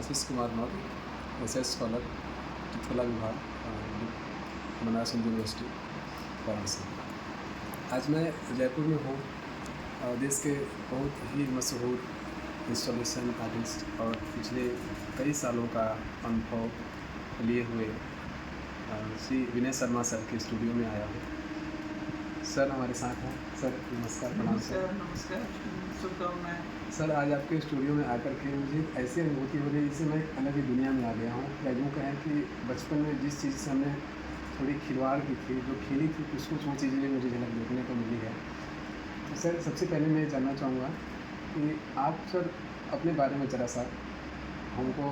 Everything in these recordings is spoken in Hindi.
आशीष कुमार मौर्य, एसएस स्कॉलर, चित्रकला विभाग, बनारस हिंदू यूनिवर्सिटी, वाराणसी। आज मैं जयपुर में हूँ। देश के बहुत ही मशहूर इंस्टॉलेशन आर्टिस्ट और पिछले कई सालों का अनुभव लिए हुए श्री विनय शर्मा सर के स्टूडियो में आया हूँ। सर हमारे साथ हैं। सर नमस्कार। प्रणाम सर। नमस्कार, शुभकामनाएं। सर आज आपके स्टूडियो में आकर के मुझे ऐसी अनुभूति हो रही है जैसे मैं एक अलग ही दुनिया में आ गया हूँ। या यूँ कहें कि बचपन में जिस चीज़ से हमने थोड़ी खिलवाड़ की थी, जो खेली थी, कुछ वो चीज़ें मुझे झलक देखने को मिली है। तो सर सबसे पहले मैं जानना चाहूँगा कि आप सर अपने बारे में ज़रा सा हमको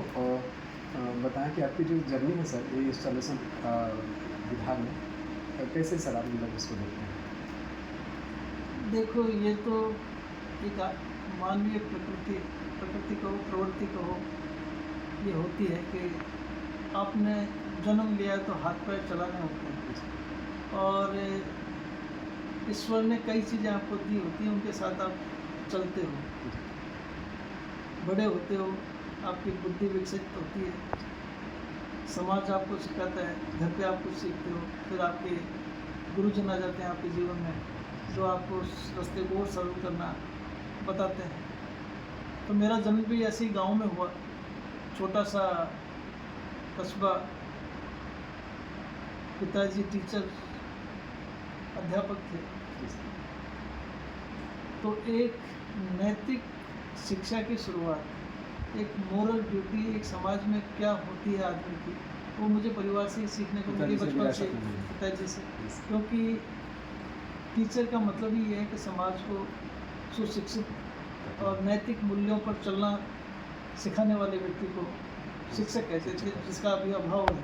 बताएं कि आपकी जो जर्नी है सर ये इंस्टॉलेशन विभाग में, कैसे सर आप मतलब इसको देखते हैं? देखो, ये तो एक मानवीय प्रकृति कहो, प्रवृत्ति कहो, ये होती है कि आपने जन्म लिया तो हाथ पैर चलाने होते हैं और ईश्वर ने कई चीज़ें आपको दी होती हैं, उनके साथ आप चलते हो, बड़े होते हो, आपकी बुद्धि विकसित होती है, समाज आपको सिखाता है, घर पे आप कुछ सीखते हो, फिर आपके गुरुजन आ जाते हैं आपके जीवन में जो आपको उस रास्ते को और सरल करना बताते हैं। तो मेरा जन्म भी ऐसे ही गांव में हुआ, छोटा सा कस्बा। पिताजी टीचर अध्यापक थे। तो एक नैतिक शिक्षा की शुरुआत, एक मोरल ड्यूटी, एक समाज में क्या होती है आदमी की, वो मुझे परिवार से ही सीखने को मिली, बचपन से, पिताजी से। क्योंकि टीचर का मतलब ही है कि समाज को सुशिक्षित और नैतिक मूल्यों पर चलना सिखाने वाले व्यक्ति को शिक्षक कहते थे, जिसका अभी अभाव है,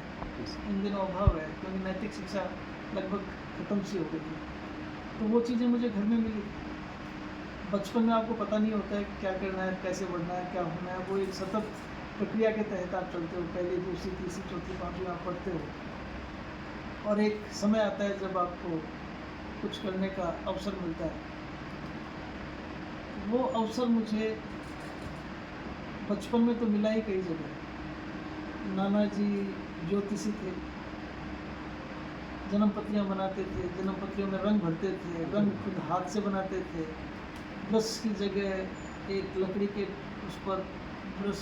इन दिनों अभाव है, क्योंकि नैतिक शिक्षा लगभग खत्म सी हो गई है। तो वो चीज़ें मुझे घर में मिली। बचपन में आपको पता नहीं होता है कि क्या करना है, कैसे बढ़ना है, क्या होना है। वो एक सतत प्रक्रिया के तहत आप चलते हो, पहली, दूसरी, तीसरी, चौथी, पाँचवीं आप पढ़ते हो और एक समय आता है जब आपको कुछ करने का अवसर मिलता है। वो अवसर मुझे बचपन में तो मिला ही कई जगह। नाना जी ज्योतिषी थे, जन्म पत्रियाँ बनाते थे, जन्म पत्रियों में रंग भरते थे, रंग खुद हाथ से बनाते थे। ब्रश की जगह एक लकड़ी के उस पर ब्रश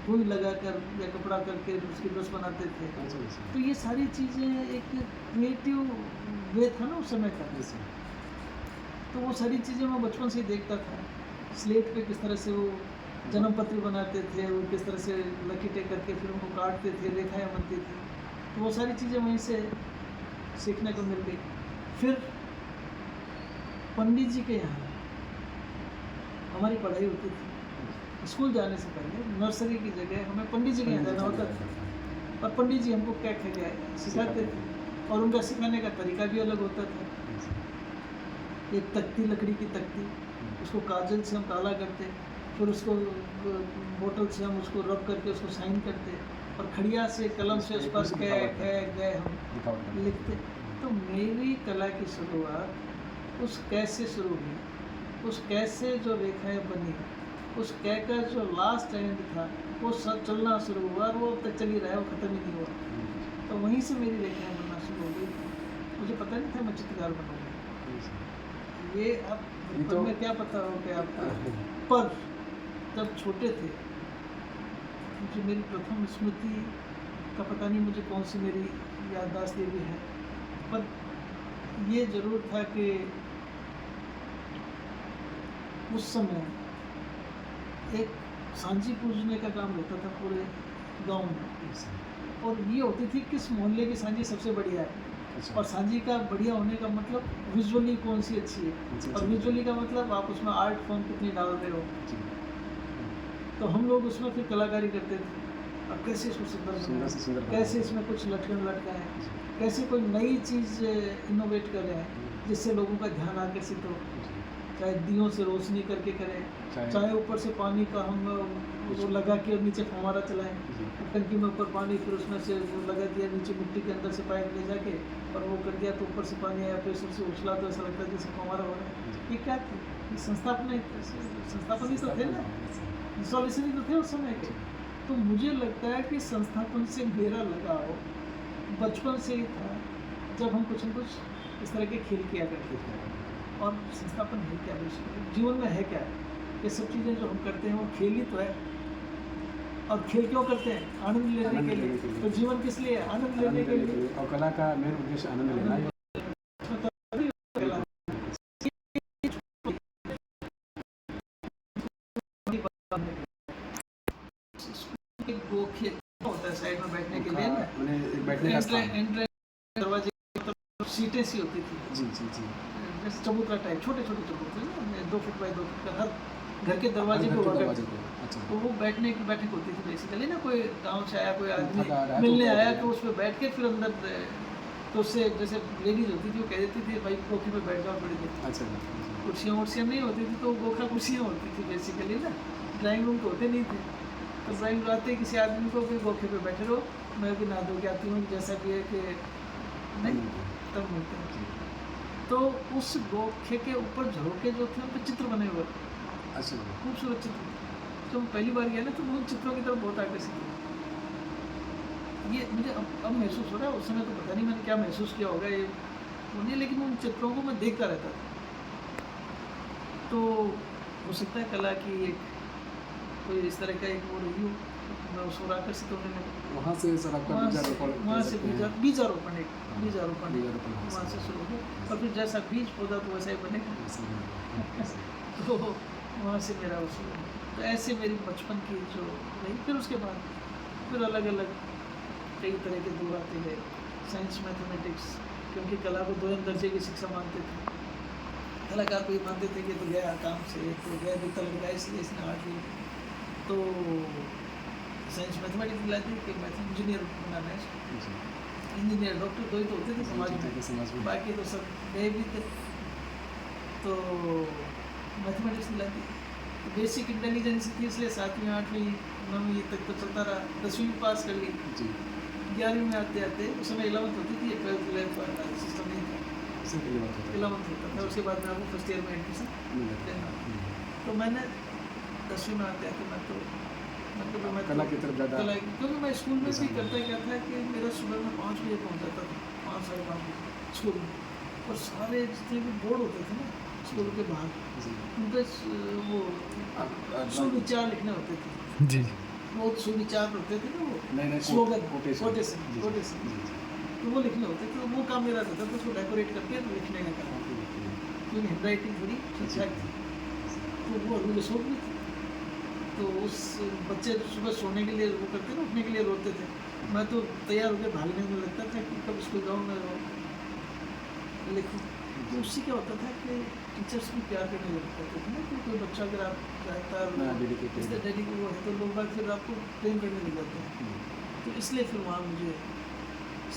रुई लगाकर या कपड़ा करके उसकी ब्रश बनाते थे। तो ये सारी चीज़ें एक क्रिएटिव वे था ना उस समय का। तो वो सारी चीज़ें मैं बचपन से ही देखता था। स्लेट पे किस तरह से वो जन्म पत्र बनाते थे, वो किस तरह से लकीटें करके फिर उनको काटते थे, रेखाएँ बनती थी। तो वो सारी चीज़ें वहीं से सीखने को मिल गई। फिर पंडित जी के यहाँ हमारी पढ़ाई होती थी। स्कूल जाने से पहले नर्सरी की जगह हमें पंडित जी के यहाँ जाना होता था और पंडित जी हमको क्या सिखाते थे और उनका सिखाने का तरीका भी अलग होता था। एक तख्ती, लकड़ी की तख्ती, उसको काजल से हम काला करते, फिर उसको बोतल से हम उसको रब करके उसको साइन करते और खड़िया से कलम से उस पर गए हम लिखते। तो मेरी कला की शुरुआत उस कैसे शुरू हुई, उस कैसे जो रेखाएं बनी, उस कै का जो लास्ट एंड था वो सब चलना शुरू हुआ और वो अब तक चली रहा है, वो ख़त्म ही नहीं हुआ। तो वहीं से मेरी रेखाएं बनना शुरू हो गई। मुझे पता नहीं था मैं चित्रकार बनूँगा। ये अब बचपन में क्या पता हो कि आपको। पर जब छोटे थे, मुझे मेरी प्रथम स्मृति का पता नहीं मुझे कौन सी मेरी याददाश्त ये भी है, पर ये ज़रूर था कि उस समय एक सांझी पूजने का काम रहता था पूरे गांव में, और ये होती थी किस मोहल्ले की सांझी सबसे बढ़िया है। और सांझी का बढ़िया होने का मतलब विजुअली कौन सी अच्छी है, और विजुअली का मतलब आप उसमें आर्ट फॉर्म कितनी डाल रहे हो। तो हम लोग उसमें फिर कलाकारी करते थे, अब कैसे इसको सुंदर, कैसे इसमें कुछ लटकन लटकाएं, कैसे कोई नई चीज़ इनोवेट करें जिससे लोगों का ध्यान आकर्षित हो। चाहे दियों से रोशनी करके करें, चाहे ऊपर से पानी का हम वो लगा के और नीचे फव्वारा चलाएं, टंकी में ऊपर पानी, फिर उसमें से वो लगा दिया, नीचे मिट्टी के अंदर से पाइप ले जाके और वो कर दिया तो ऊपर से पानी आया, फिर सबसे उछला तो ऐसा लगता है जैसे फव्वारा हो रहा है। ये क्या थी? ये संस्थापन ही तो थे ना, इंस्टॉलेशन ही तो थे उस समय के। तो मुझे लगता है कि संस्थापन से मेरा लगाव बचपन से ही था, जब हम कुछ न कुछ इस तरह के खेल किया करते थे। और संस्थापन है क्या बेसिकली, जीवन में है क्या? ये सब चीज़ें जो हम करते हैं वो खेल ही तो है। और खेल क्यों करते हैं? आनंद लेने आनंद के लेने लिए। के लिए। तो जीवन किस लिए है? आनंद लेने के लिए। और कला का मेन उद्देश्य आनंद लेना है। उसमें तभी कला एक वो खेल होता है साइड में बैठने के लिए ना, मैंने एक बैठने का स्थान। एंट्रेंस दरवाजे की तरफ सीटें सी होती थी, जी जी जी। जैसे चबूतरा टाइप, छोटे छोटे चबूतरे ना, 2 फुट बाई 2 फुट का, हर घर के दरवाजे पे हुआ दरवाजे करते थे। पे। अच्छा। तो वो बैठक होती थी बेसिकली ना, कोई गांव से आया, कोई आदमी थका आ रहा है मिलने तो आया बैठ तो उस पर बैठ के फिर अंदर तो उससे जैसे लेडीज होती थी वो कह देती थी भाई कोठी पे बैठ जाओ थोड़ी देर। अच्छा। कुर्सियाँ वर्सियाँ नहीं होती थी तो गोखा कुर्सियाँ होती थी बेसिकली ना, ड्राइंग रूम तो होते नहीं थे। तो ड्राइंग रूम आते किसी आदमी को भी गोखे पे बैठे रहो, मैं भी नहा धो के आती हूँ, जैसा भी है कि नहीं तब मिलते हैं। तो उस गोखे के ऊपर झरोके जो थे उन पर चित्र बने हुए थे, अच्छा। खूबसूरत चित्र। तो हम पहली बार गए ना तो उन चित्रों की तरफ बहुत आकर्षित हुए। ये मुझे अब महसूस हो रहा है, उस समय तो पता नहीं मैंने क्या महसूस किया होगा ये वो नहीं, लेकिन उन चित्रों को मैं देखता रहता था। तो हो सकता है कला की एक कोई इस तरह का एक वो रही हो, मैं उस ओर आकर्षित होने लगा। वहाँ से सर आपका बीजारोपण वहाँ कर से सकते हैं। बीजारोपण एक बीजारोपण बीजारोपण वहाँ से शुरू हुआ और फिर जैसा बीज पौधा तो वैसा ही बनेगा। तो वहाँ से मेरा वो शुरू हुआ। तो ऐसे मेरी बचपन की जो रही, फिर उसके बाद फिर अलग अलग कई तरह के दौर आते गए, साइंस मैथमेटिक्स, क्योंकि कला को 2 दर्जे की शिक्षा मानते थे। कलाकार को ये मानते थे कि तो गया काम से, तो गया बीता लग गया इसलिए इसने आर्ट ली। तो साइंस मैथमेटिक्स दिलाती कि मैथ इंजीनियर बनाना है, इंजीनियर डॉक्टर 2 ही तो होते थे समाज में, बाकी तो सब गए भी थे। तो मैथमेटिक्स दिलाती, तो बेसिक इंटेलिजेंस थी इसलिए 7वीं 8वीं 9वीं तक तो चलता रहा। 10वीं भी पास कर ली, 11वीं में आते आते उस समय 11th होती थी, 12th 11th वाला सिस्टम नहीं था, 11th होता था। उसके बाद में आपको फर्स्ट ईयर में एडमिशन लेना। तो मैंने 10वीं में आते आते मैं कला की तरफ ज़्यादा, क्योंकि मैं स्कूल में भी करता क्या था कि मेरा सुबह में 5 बजे पहुँच जाता था, 5 साढ़े 5 बजे स्कूल में, और सारे जितने भी बोर्ड होते थे ना स्कूल के बाहर, उन पर वो सुविचार लिखने होते थे जी। बहुत सुविचार होते थे ना, नए वो स्लोगन कोटेशन। कोटेशन तो वो लिखने होते थे। तो वो काम मेरा रहता था, उसको डेकोरेट करके लिखने का काम, क्योंकि हैंड राइटिंग थोड़ी ठीक ठाक थी, तो वो अभी शौक भी थी। तो उस बच्चे सुबह सोने के लिए वो करते ना, उठने के लिए रोते थे, मैं तो तैयार होकर भागने में लगता था कि कब स्कूल जाऊँ मैं लिखूँ। तो उससे क्या होता था कि टीचर्स भी प्यार करने लग जाते थे ना, कि कोई बच्चा अगर आप चाहता है डेडिकेटेड वो है तो लोग बाग फिर आपको प्रेम करने लग जाते हैं। तो इसलिए फिर वहाँ मुझे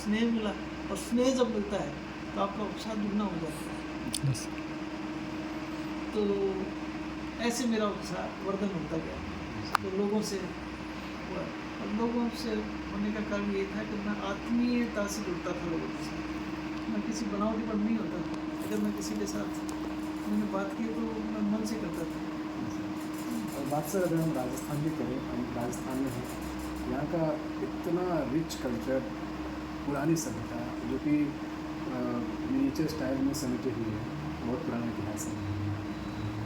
स्नेह मिला, और स्नेह जब मिलता है तो आपका उत्साह दुगना हो जाता है। तो ऐसे मेरा उत्साह वर्धन होता गया, तो लोगों से हुआ, और लोगों से होने का कारण ये था कि मैं आत्मीयता से जुड़ता था लोगों के साथ, मैं किसी बनावटी पर नहीं होता था। अगर मैं किसी के साथ मैंने बात की तो मैं मन से करता था। और बात सर अगर हम राजस्थान की करें, हम राजस्थान में हैं, यहाँ का इतना रिच कल्चर, पुरानी सभ्यता जो कि मिनिएचर स्टाइल में समेटे हुए है, बहुत पुराना इतिहास है,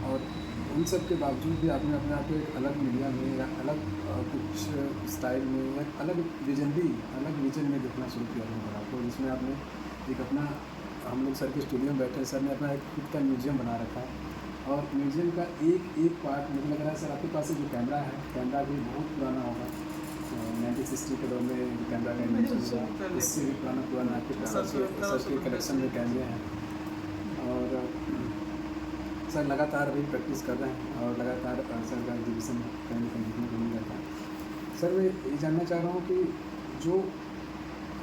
और उन सब के बावजूद भी आपने अपने आप को एक अलग मीडिया में या अलग कुछ स्टाइल में या अलग विजन में देखना शुरू किया अपने कला को, जिसमें आपने एक अपना, हम लोग सर के स्टूडियो में बैठे, सर ने अपना एक खुद का म्यूजियम बना रखा है, और म्यूजियम का एक पार्ट मुझे लग रहा है सर आपके पास जो कैमरा है, कैमरा भी बहुत पुराना होगा, 1960 के दौर में कैमरा का इन्वेंशन हुआ, इससे भी पुराना आपके सर के कलेक्शन में कैमरे हैं। और सर लगातार अभी प्रैक्टिस कर रहे हैं और लगातार सर का एग्जीबिशन कहीं ना कहीं देखने को मिल जाता है। सर मैं ये जानना चाह रहा हूँ कि जो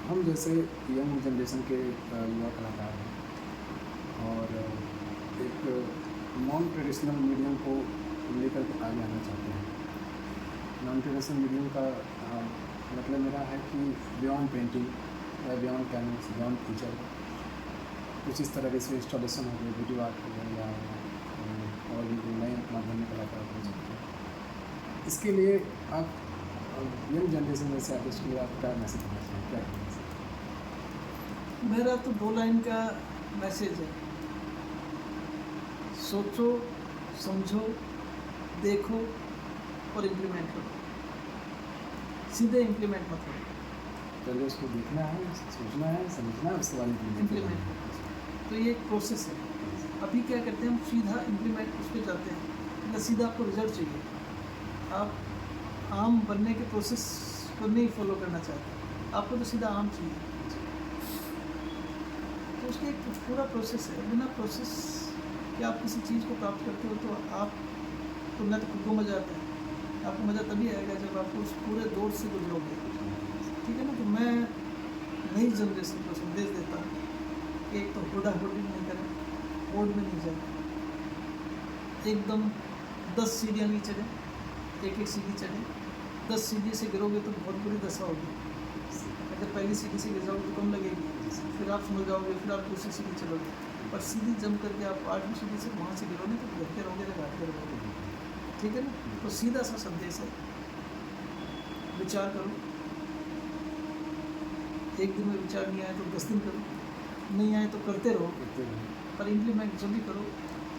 हम जैसे यंग जनरेशन के युवा कलाकार हैं और एक नॉन ट्रेडिशनल मीडियम को लेकर के आगे आना चाहते हैं, नॉन ट्रेडिशनल मीडियम का मतलब मेरा है कि बियॉन्ड पेंटिंग या बियॉन्ड कैनवस, बियॉन्ड पिक्चर, कुछ इस तरह के इसमें इंस्टॉलेशन हो गए, वीडियो आर्ट हो गए, या और भी नए माध्यम में कलाकार हो सकते हैं। इसके लिए आप और यंग जनरेशन में से आर्टिस्ट को आपका मैसेज देना चाहिए, क्या कहना चाहिए? मेरा तो 2 लाइन का मैसेज है, सोचो, समझो, देखो और इम्प्लीमेंट करो। सीधे इम्प्लीमेंट मत करो, पहले उसको देखना है, सोचना है, समझना है, उसके बाद इम्प्लीमेंट करो। तो ये एक प्रोसेस है। अभी क्या करते हैं हम, सीधा इम्प्लीमेंट उस पर जाते हैं, मतलब सीधा आपको रिजल्ट चाहिए। आप आम बनने के प्रोसेस को नहीं फॉलो करना चाहते, आपको तो सीधा आम चाहिए। तो उसका एक पूरा प्रोसेस है। बिना प्रोसेस के आप किसी चीज़ को प्राप्त करते हो तो आपको न तो खुद को मज़ा आता है, आपको मज़ा तभी आएगा जब आप उस पूरे दौर से गुजरोगे, ठीक है ना। तो मैं नई जनरेशन को संदेश देता हूँ कि एक तो हुडा-हुडी नहीं करें, बोर्ड में नहीं जाए, एकदम 10 सीढ़ियाँ नहीं चढ़ें, एक सीढ़ी चढ़ें। 10 सीढ़ी से गिरोगे तो बहुत बुरी दशा होगी। अगर पहली सीढ़ी से गिर जाओगे तो कम लगेगी, फिर आप समझ जाओगे, फिर आप दूसरी सीढ़ी चलोगे। पर सीढ़ी जम करके आप 8वीं सीढ़ी से वहाँ से गिरोगे तो गिरते रहोगे तो घाटते रहोगे, ठीक है ना। तो सीधा सा संदेश है, विचार करो। एक दिन में विचार नहीं आए तो 10 दिन करो, नहीं आए तो करते रहो, पर इम्प्लीमेंट जब भी करो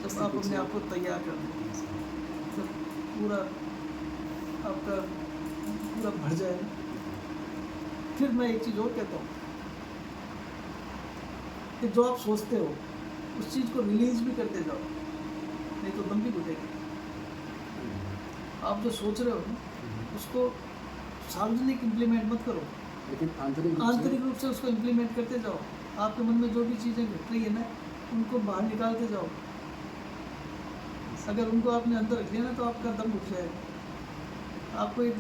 जब आप अपने आप को तैयार कर लो, जब पूरा आपका पूरा भर जाए। फिर मैं एक चीज़ और कहता हूँ कि जो आप सोचते हो उस चीज़ को रिलीज भी करते जाओ, नहीं तो दम भी घुटेगा। आप जो सोच रहे हो ना उसको सार्वजनिक इम्प्लीमेंट मत करो, लेकिन आंतरिक आंतरिक रूप से उसको इम्प्लीमेंट करते जाओ। आपके मन में जो भी चीज़ें घट रही है ना उनको बाहर निकालते जाओ। अगर उनको आपने अंदर रख लिया ना तो आपका दम घुट जाएगा। आपको एक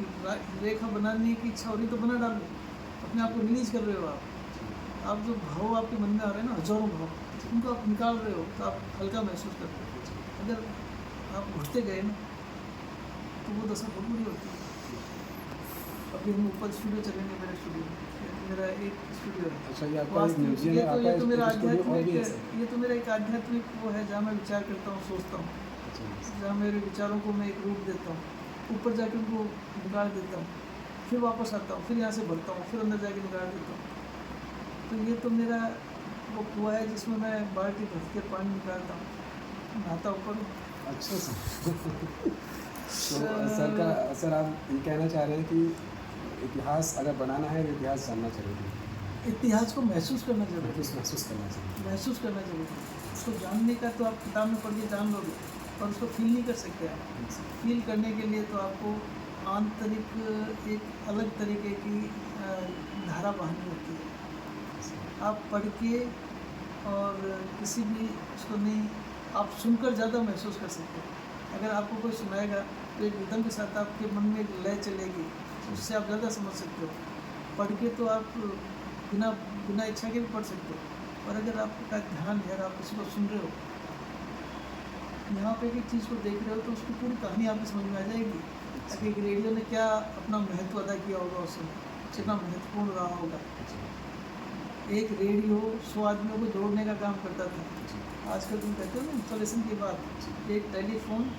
रेखा बनाने की इच्छा हो रही तो बना डालो, अपने आप को रिलीज कर रहे हो आप जो भाव आपके मन में आ रहे हैं ना, हजारों भाव, उनको आप निकाल रहे हो तो आप हल्का महसूस करते हो। अगर आप घुटते गए ना तो वो दशा बहुत बुरी होती है। अभी हम ऊपर स्टूडियो चलेंगे, मेरे स्टूडियो में, मेरा एक स्टूडियो है। अच्छा, ये आपका एक वास्तविक म्यूजियम है, आपका ये तो मेरा एक स्टूडियो और भी है आध्यात्मिक, ये तो मेरा एक आध्यात्मिक वो है जहाँ मैं विचार करता हूँ, सोचता हूँ, जहाँ मेरे विचारों को मैं एक रूप देता हूँ, ऊपर जाके उनको निकाल देता हूँ, फिर वापस आता हूँ, फिर यहाँ से भरता हूँ, फिर अंदर जाके निकाल देता हूँ। तो ये तो मेरा वो कुआं है जिसमें मैं बाल्टी भर के पानी निकालता हूँ, नहाता ऊपर। अच्छा सर। तो सर आप ये कहना चाह रहे हैं कि इतिहास अगर बनाना है तो इतिहास जानना चाहिए, इतिहास को महसूस करना जरूरी है, महसूस करना चाहिए। महसूस करना जरूरी है। उसको जानने का तो आप किताब में पढ़ के जान लोगे, पर उसको फील नहीं कर सकते आप। फील करने के लिए तो आपको आंतरिक एक अलग तरीके की धारा बहानी होती है। आप पढ़ के और किसी भी उसको नहीं, आप सुनकर ज़्यादा महसूस कर सकते हो। अगर आपको कोई सुनाएगा तो एक रिदम के साथ आपके मन में एक लय चलेगी, उससे आप ज़्यादा समझ सकते हो। पढ़ के तो आप बिना इच्छा के भी पढ़ सकते हो, और अगर आपका ध्यान है, आप किसी को सुन रहे हो, यहाँ पे एक चीज़ को देख रहे हो तो उसकी पूरी कहानी आपको समझ में आ जाएगी। ताकि एक रेडियो ने क्या अपना महत्व अदा किया होगा, उसमें कितना महत्वपूर्ण रहा होगा। एक रेडियो 100 आदमियों को जोड़ने का काम करता था। आजकल तुम कहते हो ना इंस्टॉलेशन के बाद, एक टेलीफोन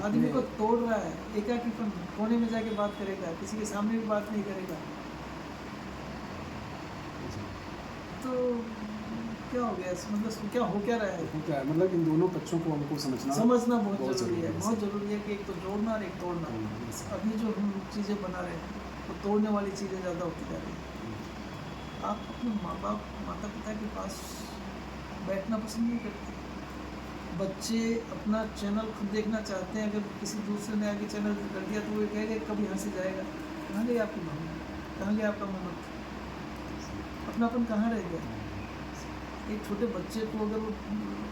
आदमी को तोड़ रहा है, एकाकीपन, कोने में जाके बात करेगा, किसी के सामने भी बात नहीं करेगा। तो क्या हो गया, मतलब क्या हो क्या रहा है, क्या मतलब इन दोनों पक्षों को हमको समझना बहुत ज़रूरी है। बहुत ज़रूरी है कि एक तो जोड़ना और एक तोड़ना। हाँ। अभी जो हम चीज़ें बना रहे हैं वो तोड़ने वाली चीज़ें ज़्यादा होती जा रही हैं। आप अपने माँ बाप, माता पिता के पास बैठना पसंद नहीं करते। बच्चे अपना चैनल खुद देखना चाहते हैं, अगर किसी दूसरे ने आगे चैनल कर दिया तो वो कहेगा कब यहाँ से जाएगा। कहाँ गई आपकी भावना, कहाँ गया आपका मन, अपनापन कहाँ रह गया। एक छोटे बच्चे को अगर वो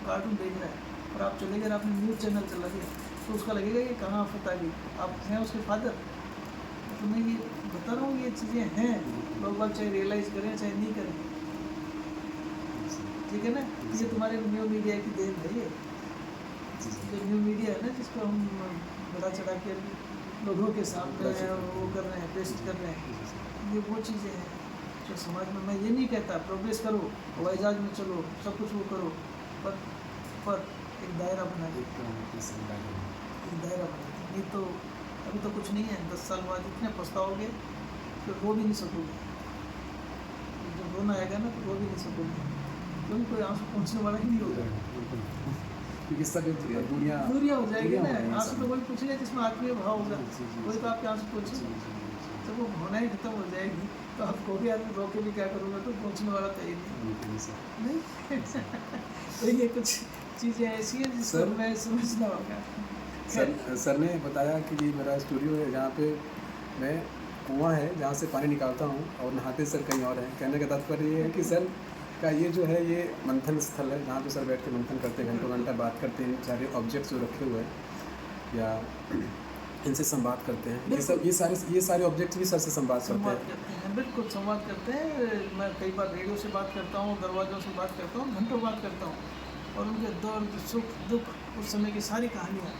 कार्टून देख रहा है और आप चले गए, आपने न्यूज़ चैनल चला दिया तो उसका लगेगा कि कहाँ आफत आ गई, आप हैं उसके फादर। तो मैं ये बता रहा हूँ, ये चीज़ें हैं, लोग बात चाहे रियलाइज़ करें चाहे नहीं करें, ठीक है ना। ये तुम्हारे न्यू मीडिया की देन है। ये जो न्यू मीडिया है ना, जिसको हम बड़ा चढ़ा के लोगों के सामने वो कर रहे हैं, पेस्ट कर रहे हैं, ये वो चीज़ें हैं जो समाज में। मैं ये नहीं कहता प्रोग्रेस करो, हवाई जहाज में चलो, सब कुछ वो करो, पर एक दायरा बना दो, एक दायरा बना दो। नहीं तो अभी तो कुछ नहीं है, 10 साल बाद इतने पछताओगे तो रो भी नहीं सकोगे। जब रोना आएगा ना तो रो भी नहीं सकोगे, क्योंकि कोई आंसू पहुँचने वाला ही नहीं होगा। क्योंकि सब दूरियाँ दूरियाँ हो जाएगी दूरियाँ ना, हो रही हैं आंसू सब। तो वही पूछेगा जिसमें आत्मीय भाव होगा, जी, जी, वही जी। तो आपके आंसू जी, पूछेगा। जी, जी। जब वो भावना ही खत्म हो जाएगी तो आप कहोगे यार रो के भी क्या करूँगा, तो पहुँचने वाला तो ही नहीं। बिल्कुल सर। नहीं तो ये कुछ चीज़ें ऐसी हैं जिसको सर- हमें समझना होगा। सर ने बताया कि ये मेरा स्टूडियो है जहाँ पे मैं कुआं है जहाँ से पानी निकालता हूँ और नहाते सर कहीं और हैं। कहने का तात्पर्य ये है कि सर का ये जो है ये मंथन स्थल है जहाँ पे सर बैठ के मंथन करते हैं, घंटों घंटा बात करते हैं, सारे ऑब्जेक्ट्स जो रखे हुए हैं या इनसे संवाद करते हैं। ये सारे ऑब्जेक्ट्स भी सर से संवाद करते संवाद हैं। करते हैं, बिल्कुल संवाद करते हैं। मैं कई बार रेडियो से बात करता हूँ, दरवाज़ों से बात करता हूँ, घंटों बात करता हूँ और उनके दर्द सुख दुख उस समय की सारी कहानियाँ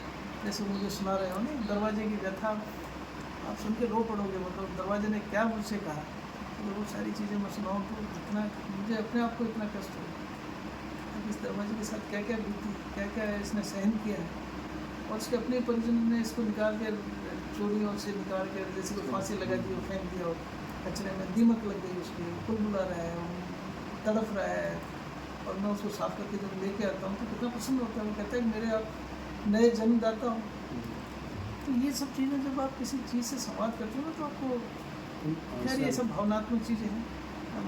जैसे मुझे सुना रहे हो ना, दरवाजे की व्यथा आप सुन के रो पड़ोगे। मतलब दरवाजे ने क्या मुझसे कहा, तो वो सारी चीज़ें मैं सुनाऊँ तो इतना मुझे अपने आप को इतना कष्ट हो कि इस दरवाजे के साथ क्या क्या बीती, क्या क्या इसने सहन किया है। और उसके अपने परिजन ने इसको निकाल कर चोरियों से निकाल कर जैसे कोई फांसी लगा दी और फेंक दिया और कचरे में दीमक लग गई उसकी, फूल बुला रहा है, वो तड़प रहा है। और मैं उसको साफ करके जब लेके आता हूँ तो कितना पसंद होता है। वो कहता है कि मेरे आप नए जन्मदाता हूँ। तो ये सब चीज़ें जब आप किसी चीज़ से संवाद करते हो ना तो आपको यार ये सब भावनात्मक चीज़ें हैं।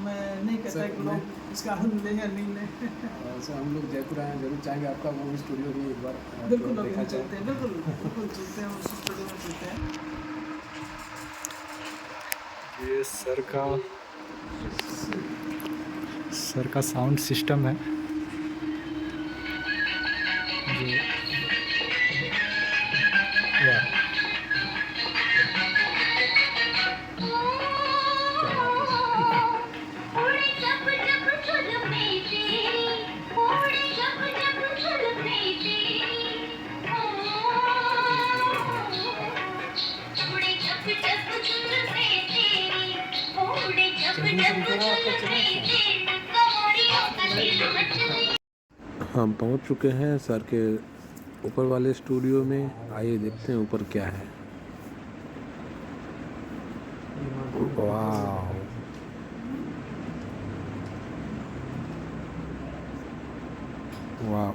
मैं नहीं कहता सर, कि लोग इसका आनंद लें या नहीं लें। सर हम लोग जयपुर आए हैं, जरूर चाहेंगे आपका वो भी स्टूडियो भी एक बार बिल्कुल अभी देखा हम जाए। चलते हैं, बिल्कुल बिल्कुल चलते हैं, उस स्टूडियो में चलते हैं। ये सर का साउंड सिस्टम है जो वाह हम पहुंच चुके हैं सर के ऊपर वाले स्टूडियो में। आइए देखते हैं ऊपर क्या है। वाह, वाह।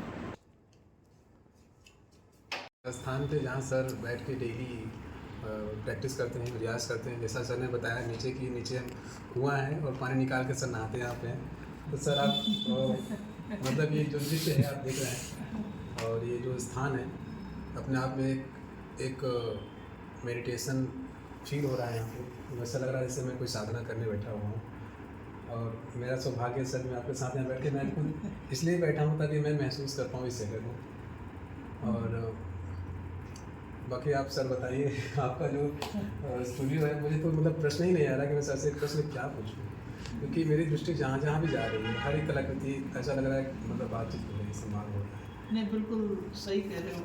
स्थान पे जहाँ सर बैठ के डेली प्रैक्टिस करते हैं, रियाज करते हैं। जैसा सर ने बताया नीचे कुआं है और पानी निकाल के सर नहाते हैं यहाँ पे। तो सर आप मतलब ये जो दृश्य है आप देख रहे हैं और ये जो स्थान है अपने आप में एक मेडिटेशन फील हो रहा है यहाँ पे। वैसा लग रहा है जैसे मैं कोई साधना करने बैठा हुआ हूँ। और मेरा सौभाग्य सर मैं आपके साथ यहाँ बैठ के मैं खुद इसलिए बैठा हूँ ताकि मैं महसूस कर पाऊँ इस जगह को। और बाकी आप सर बताइए आपका जो स्टूडियो है, मुझे तो मतलब प्रश्न ही नहीं आ रहा कि मैं सर से प्रश्न क्या पूछूं, क्योंकि मेरी दृष्टि जहाँ जहाँ भी जा रही है हर एक कलाकृति ऐसा लग रहा है कि मतलब बातचीत हो रही है, संवाद हो रहा है। नहीं बिल्कुल सही कह रहे हो।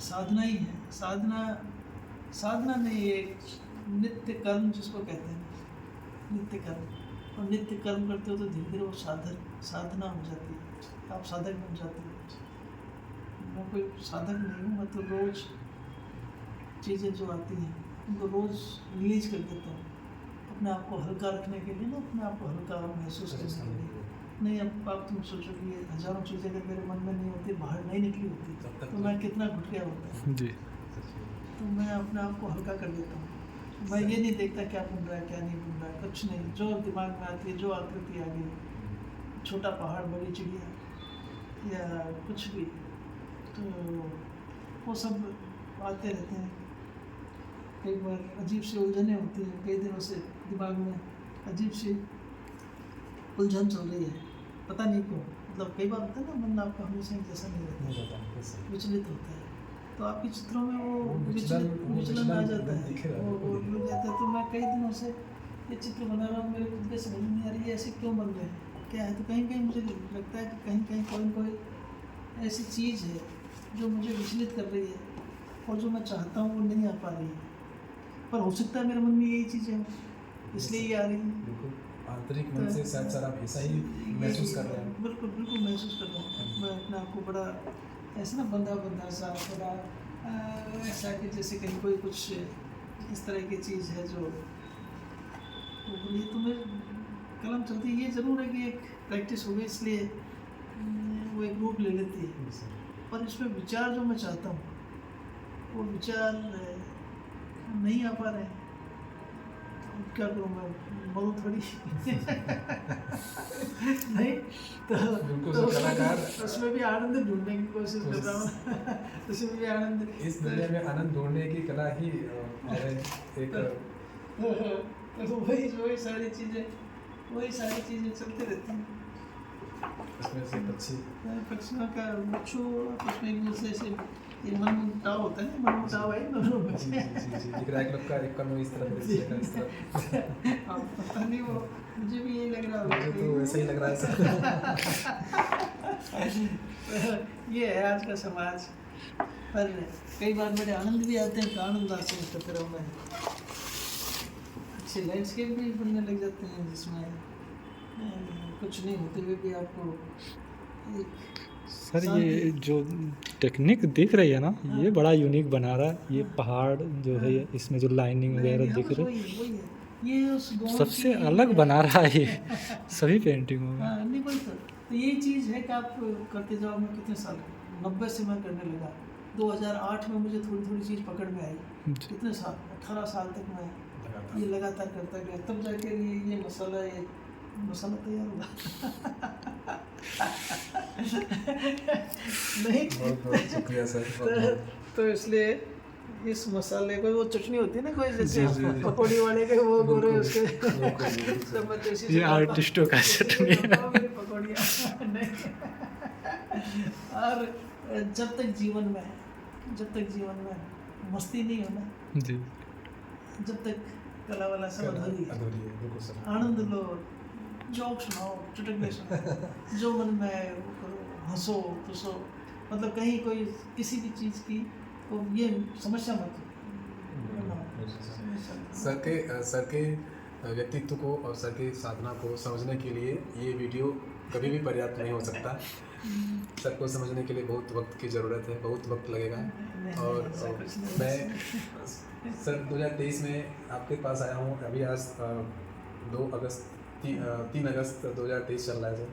साधना ही है, साधना नहीं, एक नित्य कर्म जिसको कहते हैं, नित्य कर्म। और नित्य कर्म करते हो तो धीरे धीरे वो साधना हो जाती है, आप साधक बन जाते हो। मैं कोई साधक नहीं हूँ, मैं तो रोज़ चीज़ें जो आती हैं उनको रोज़ रिलीज कर देता हूँ अपने आप को हल्का रखने के लिए ना, अपने आप को हल्का महसूस करने के लिए। नहीं अब आप तुम सोचो कि ये हज़ारों चीज़ें अगर मेरे मन में नहीं होती, बाहर नहीं निकली होती तो मैं कितना घुट गया होता। जी। तो मैं अपने आप को हल्का कर देता हूँ। मैं ये नहीं देखता क्या बन रहा है क्या नहीं बन रहा है, कुछ नहीं। जो दिमाग में आती है, जो आकृति आ गई, छोटा पहाड़, बड़ी चिड़िया या कुछ भी, तो वो सब आते रहते हैं। कई बार अजीब सी उलझनें होती हैं, कई दिनों से दिमाग में अजीब सी उलझन चल रही है, पता नहीं क्यों। मतलब कई बार होता है ना, मन आपका हमेशा एक जैसा नहीं रहता, विचलित होता है। तो आपके चित्रों में वो विचलन आ जाता है, वो मिल जाता है। तो मैं कई दिनों से ये चित्र बना रहा हूँ, मेरे खुद के समझ नहीं आ रही है ऐसे क्यों बन रहे हैं, क्या है। तो कहीं कहीं मुझे लगता है कि कहीं कहीं कोई न कोई ऐसी चीज़ है जो मुझे विचलित कर रही है और जो मैं चाहता हूँ वो नहीं आ पा रही है। पर हो सकता है मेरे मन में यही चीज़ें हो, इसलिए ये आ रही है। बिल्कुल आंतरिक मन से शायद सर आप ऐसा ही महसूस कर रहे हैं। बिल्कुल बिल्कुल महसूस कर रहा हूँ। मैं अपने आप को बड़ा ऐसा ना बंधा बंधा सा थोड़ा ऐसा कि जैसे कहीं कोई कुछ इस तरह की चीज़ है जो तो ये तो मैं कलम चलती है। ये ज़रूर है कि एक प्रैक्टिस हो गई इसलिए वो एक रूप ले लेती है। पर इसमें विचार जो मैं चाहता हूँ वो विचार नहीं आ पा रहे हैं। तो क्या करूँ मैं, मरूँ थोड़ी नहीं तो, बिल्कुल तो कलाकार उसमें भी आनंद ढूंढने की कोशिश कर रहा हूँ उसमें भी आनंद इस दुनिया में आनंद ढूंढने की कला ही एक तो वही सारी चीज़ें चलती रहती हैं। उसमें से पक्षी पक्षियों का बच्चों आपस में एक दूसरे से ये मनमुटाव होता है ना, मनमुटाव है दोनों में। जी दिख रहा है एक लोग का एक कन्नु इस तरफ दूसरे का इस तरफ। अब पता नहीं वो मुझे भी यही लग रहा मुझे तो वैसा ही लग रहा है सर। ये है आज का समाज। पर कई बार बड़े आनंद भी आते हैं, तो आनंद आते हैं तो फिर हमें अच्छे लैंडस्केप भी बनने लग जाते हैं जिसमें कुछ नहीं होते हुए भी आपको एक सर ये जो टेक्निक दिख रही है ना, ये बड़ा यूनिक बना रहा है। ये पहाड़ जो है इसमें जो लाइनिंग वगैरह दिख रही है, वही है ये उस गाँव सबसे की- अलग बना रहा है ये सभी पेंटिंगों में। हाँ नहीं वही तो यही चीज़ है कि आप करते जाओ। मैं कितने साल 90 से मैं करने लगा, 2008 में मुझे थोड़ी थोड़ी चीज़ पकड़ में आई। जी। कितने साल 18 साल तक मैं ये लगातार करता गया, तब जाके ये मसाला तैयार हुआ। नहीं बहुत शुक्रिया सर। तो इसलिए इस मसाले को, वो चटनी होती है ना कोई जैसे जी, जी, जी। पकौड़ी वाले के वो गोरे बिल्कुल, उसके बिल्कुल। सब मैं तो इसी से ये खाता हूँ। आर्टिस्टों का चटनी है। मेरी पकौड़ियाँ नहीं। और जब तक जीवन में मस्ती नहीं हो ना, जी जब तक कला वाला सब अधूरी है। अधूरी है बिल्कुल सर। आनंद लो, जोक सुनाओ, चुटकुले सुनाओ, जो मन में आए वो करो, हंसो फुसो। मतलब कहीं कोई किसी भी चीज़ की तो ये समस्या मत सर के व्यक्तित्व को और सर की साधना को समझने के लिए ये वीडियो कभी भी पर्याप्त नहीं हो सकता। सर को समझने के लिए बहुत वक्त की ज़रूरत है, बहुत वक्त लगेगा। और मैं सर 2023 में आपके पास आया हूँ। अभी आज 3 अगस्त 2023 चल रहा है सर।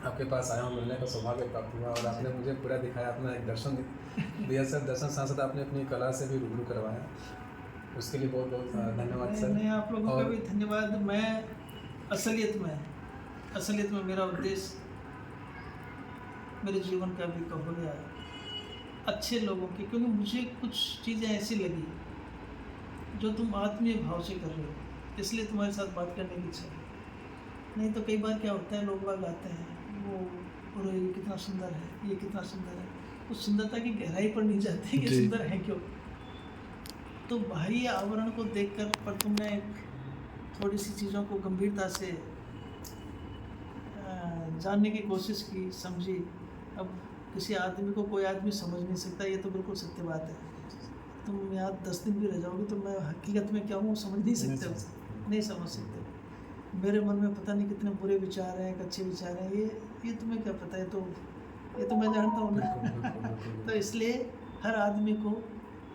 आपके पास आया हूँ, मिलने का सौभाग्य प्राप्त हुआ और आपने मुझे पूरा दिखाया, अपना एक दर्शन दिया सर। दर्शन साथ साथ आपने अपनी कला से भी रूबरू करवाया, उसके लिए बहुत बहुत धन्यवाद सर। मैं आप लोगों का भी धन्यवाद। मैं असलियत में मेरा उद्देश्य मेरे जीवन का भी कहो या अच्छे लोगों की, क्योंकि मुझे कुछ चीज़ें ऐसी लगी जो तुम आत्मीय भाव से कर रहे हो, इसलिए तुम्हारे साथ बात करने की इच्छा है। नहीं तो कई बार क्या होता है, लोग बाग आते हैं वो बोलो ये कितना सुंदर है, ये कितना सुंदर है, उस सुंदरता की गहराई पर नहीं जाते कि जी। सुंदर है क्यों। तो बाह्य आवरण को देखकर पर तुमने थोड़ी सी चीज़ों को गंभीरता से जानने की कोशिश की, समझी। अब किसी आदमी को कोई आदमी समझ नहीं सकता, ये तो बिल्कुल सत्य बात है। तुम यहाँ 10 दिन भी रह जाओगे तो मैं हकीकत में क्या हूँ समझ नहीं सकते, नहीं समझ सकते। मेरे मन में पता नहीं कितने बुरे विचार हैं, अच्छे विचार हैं, ये तुम्हें क्या पता है, ये तो मैं जानता हूँ ना। तो इसलिए हर आदमी को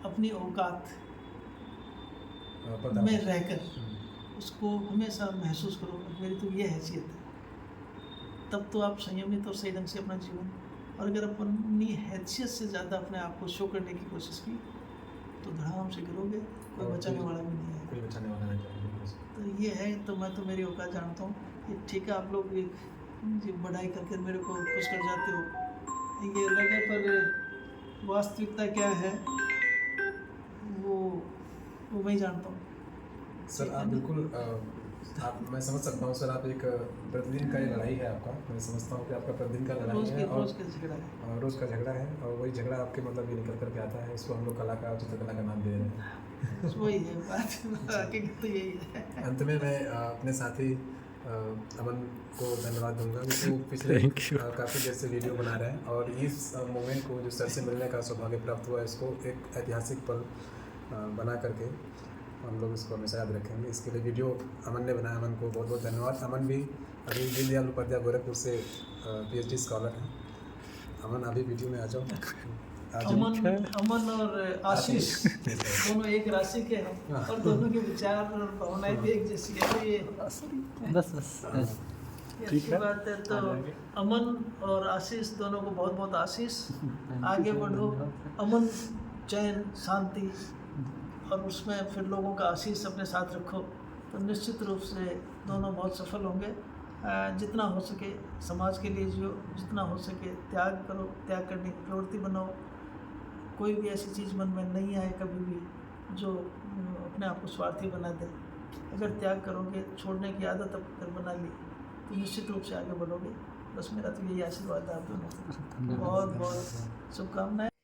अपनी औकात में रहकर उसको हमेशा महसूस करो मेरी तो ये हैसियत है, तब तो आप संयमित और सही ढंग से अपना जीवन। और अगर अपनी हैसियत से ज़्यादा अपने आप को शो करने की कोशिश की तो धड़ाम से गिरोगे, कोई बचाने वाला भी नहीं है। कोई बचाने वाला नहीं। तो ये है, तो मैं तो मेरी औकात जानता हूँ। ये ठीक है, आप लोग भी बढ़ाई करके मेरे को खुश कर जाते हो, ये लगे, पर वास्तविकता क्या है वो मैं ही जानता हूँ। सर आप बिल्कुल मैं समझ सकता हूँ सर, आप एक प्रतिदिन का ये लड़ाई है आपका। मैं समझता हूँ कि आपका प्रतिदिन का लड़ाई है और रोज़ का झगड़ा है। रोज़ का झगड़ा है, और वही झगड़ा आपके मतलब ये निकल करके आता है। इसको हम लोग कला का, चित्रकला का नाम दे रहे हैं। वही है बात, हकीकत तो यही है। अंत में मैं अपने साथी अमन को धन्यवाद दूंगा, क्योंकि वो पिछले काफ़ी देर से वीडियो बना रहे हैं और इस मोमेंट को, जो सर से मिलने का सौभाग्य प्राप्त हुआ है, इसको एक ऐतिहासिक पल बना करके हम लोग इसको हमेशा याद रखेंगे। इसके लिए वीडियो अमन ने बनाया, अमन को बहुत बहुत धन्यवाद। अमन भी अभी दीनदयाल उपाध्याय गोरखपुर से PhD स्कॉलर हैं अमन अभी वीडियो में आ जाओ। अमन और आशीष दोनों एक राशि के हैं और दोनों के विचार और भावनाएं भी एक जैसी है, तो ये बस ये अच्छी बात है। तो अमन और आशीष दोनों को बहुत बहुत आशीष, आगे बढ़ो, अमन, चैन, शांति, और उसमें फिर लोगों का आशीष अपने साथ रखो, तो निश्चित रूप से दोनों बहुत सफल होंगे। जितना हो सके समाज के लिए जियो, जितना हो सके त्याग करो, त्याग करने की प्रवृत्ति बनाओ। कोई भी ऐसी चीज़ मन में नहीं आए कभी भी जो अपने आप को स्वार्थी बना दे। अगर त्याग करोगे, छोड़ने की आदत अगर बना ली, तो निश्चित रूप से आगे बढ़ोगे। बस मेरा तो यही आशीर्वाद है आप दोनों को। बहुत बहुत शुभकामनाएं।